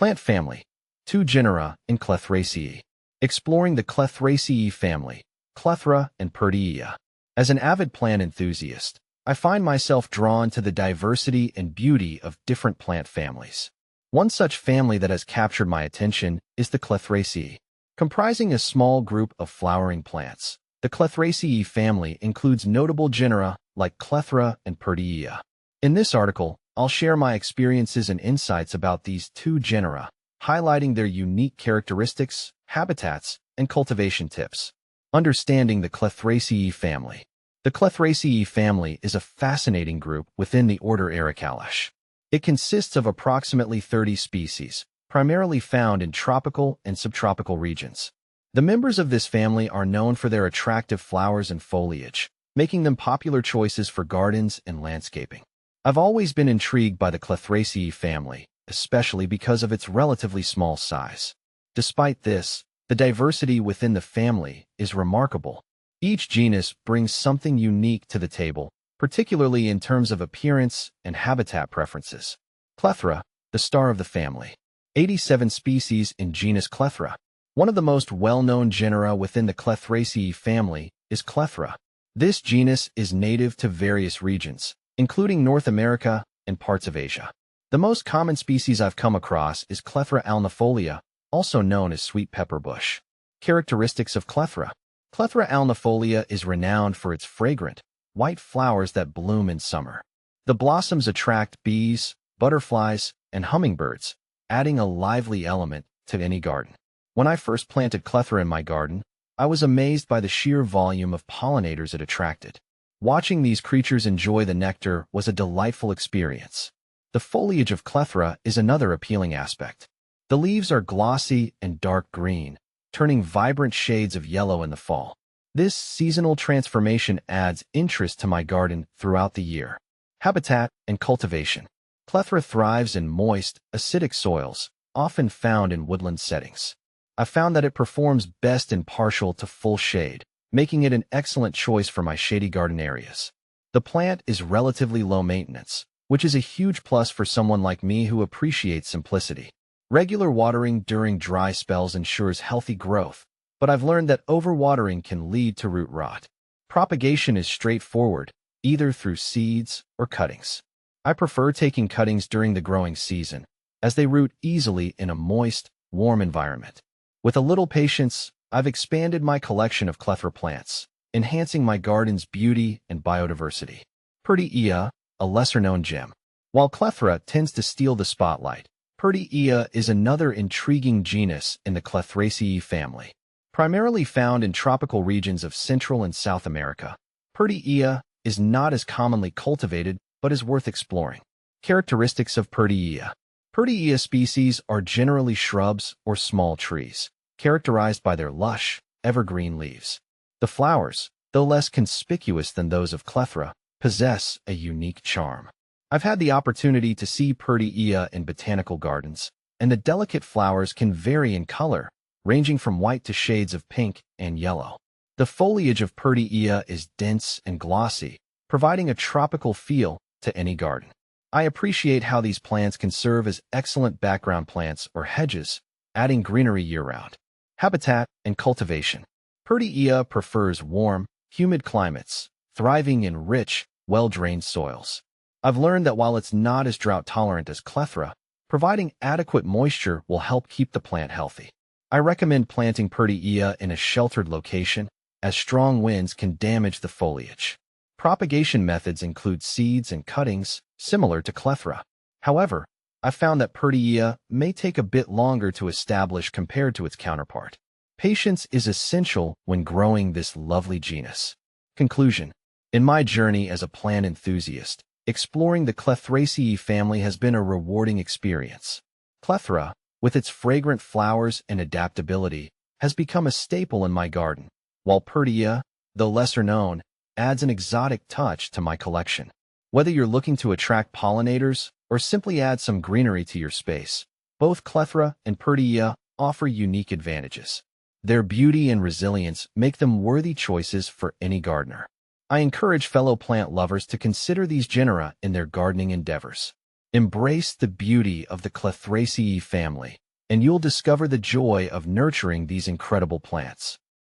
Plant family. 2 genera in Clethraceae. Exploring the Clethraceae family, Clethra and Pertea. As an avid plant enthusiast, I find myself drawn to the diversity and beauty of different plant families. One such family that has captured my attention is the Clethraceae. Comprising a small group of flowering plants, the Clethraceae family includes notable genera like Clethra and Pertea. In this article, I'll share my experiences and insights about these 2 genera, highlighting their unique characteristics, habitats, and cultivation tips. Understanding the Clethraceae family. The Clethraceae family is a fascinating group within the order Ericales. It consists of approximately 30 species, primarily found in tropical and subtropical regions. The members of this family are known for their attractive flowers and foliage, making them popular choices for gardens and landscaping. I've always been intrigued by the Clethraceae family, especially because of its relatively small size. Despite this, the diversity within the family is remarkable. Each genus brings something unique to the table, particularly in terms of appearance and habitat preferences. Clethra, the star of the family. 87 species in genus Clethra. One of the most well-known genera within the Clethraceae family is Clethra. This genus is native to various regions, including North America and parts of Asia. The most common species I've come across is Clethra alnifolia, also known as sweet pepper bush. Characteristics of Clethra. Clethra alnifolia is renowned for its fragrant, white flowers that bloom in summer. The blossoms attract bees, butterflies, and hummingbirds, adding a lively element to any garden. When I first planted Clethra in my garden, I was amazed by the sheer volume of pollinators it attracted. Watching these creatures enjoy the nectar was a delightful experience. The foliage of Clethra is another appealing aspect. The leaves are glossy and dark green, turning vibrant shades of yellow in the fall. This seasonal transformation adds interest to my garden throughout the year. Habitat and cultivation. Clethra thrives in moist, acidic soils, often found in woodland settings. I found that it performs best in partial to full shade, making it an excellent choice for my shady garden areas. The plant is relatively low maintenance, which is a huge plus for someone like me who appreciates simplicity. Regular watering during dry spells ensures healthy growth, but I've learned that overwatering can lead to root rot. Propagation is straightforward, either through seeds or cuttings. I prefer taking cuttings during the growing season, as they root easily in a moist, warm environment. With a little patience, I've expanded my collection of Clethra plants, enhancing my garden's beauty and biodiversity. Pertea, a lesser-known gem. While Clethra tends to steal the spotlight, Pertea is another intriguing genus in the Clethraceae family. Primarily found in tropical regions of Central and South America, Pertea is not as commonly cultivated but is worth exploring. Characteristics of Pertea. Pertea species are generally shrubs or small trees, characterized by their lush, evergreen leaves. The flowers, though less conspicuous than those of Clethra, possess a unique charm. I've had the opportunity to see Pertea in botanical gardens, and the delicate flowers can vary in color, ranging from white to shades of pink and yellow. The foliage of Pertea is dense and glossy, providing a tropical feel to any garden. I appreciate how these plants can serve as excellent background plants or hedges, adding greenery year-round. Habitat and cultivation. Pertea prefers warm, humid climates, thriving in rich, well-drained soils. I've learned that while it's not as drought-tolerant as Clethra, providing adequate moisture will help keep the plant healthy. I recommend planting Pertea in a sheltered location, as strong winds can damage the foliage. Propagation methods include seeds and cuttings, similar to Clethra. However, I've found that Pertea may take a bit longer to establish compared to its counterpart. Patience is essential when growing this lovely genus. Conclusion. In my journey as a plant enthusiast, exploring the Clethraceae family has been a rewarding experience. Clethra, with its fragrant flowers and adaptability, has become a staple in my garden, while Pertea, though lesser known, adds an exotic touch to my collection. Whether you're looking to attract pollinators or simply add some greenery to your space, both Clethra and Pertea offer unique advantages. Their beauty and resilience make them worthy choices for any gardener. I encourage fellow plant lovers to consider these genera in their gardening endeavors. Embrace the beauty of the Clethraceae family, and you'll discover the joy of nurturing these incredible plants.